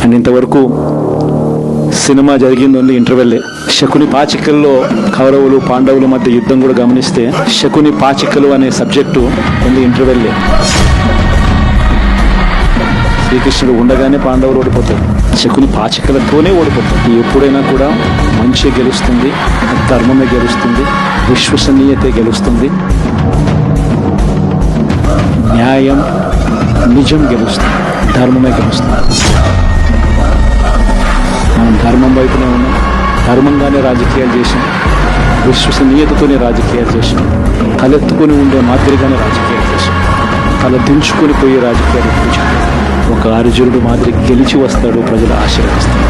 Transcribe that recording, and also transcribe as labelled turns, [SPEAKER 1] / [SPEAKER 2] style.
[SPEAKER 1] And ఇంతవరకు cinema జరిగింది only ఇంటర్వెల్లే. Shakuni పాచికల్లో కౌరవులు పాండవుల మధ్య యుద్ధం కూడా గమనిస్తే శకుని పాచికలు అనే సబ్జెక్టు ఓన్లీ ఇంటర్వెల్లే. శ్రీకృష్ణుడు ఉండగానే పాండవులు ఓడిపోతారు, శకుని పాచికలతోనే ఓడిపోతారు. ఎప్పుడైనా కూడా మంచి గెలుస్తుంది, ధర్మమే గెలుస్తుంది, విశ్వసనీయతే గెలుస్తుంది, న్యాయం నిజం గెలుస్తుంది, ధర్మమే గెలుస్తుంది. మనం ధర్మం వైపునే ఉన్నాం, ధర్మంగానే రాజకీయాలు చేసాం, విశ్వసనీయతతోనే రాజకీయాలు చేసాం, తలెత్తుకొని ఉండే మాదిరిగానే రాజకీయాలు చేసాం, తల దించుకొని పోయే రాజకీయాలు. ఒక అర్జునుడు మాదిరి గెలిచి వస్తాడు, ప్రజలు ఆశీర్వదిస్తారు.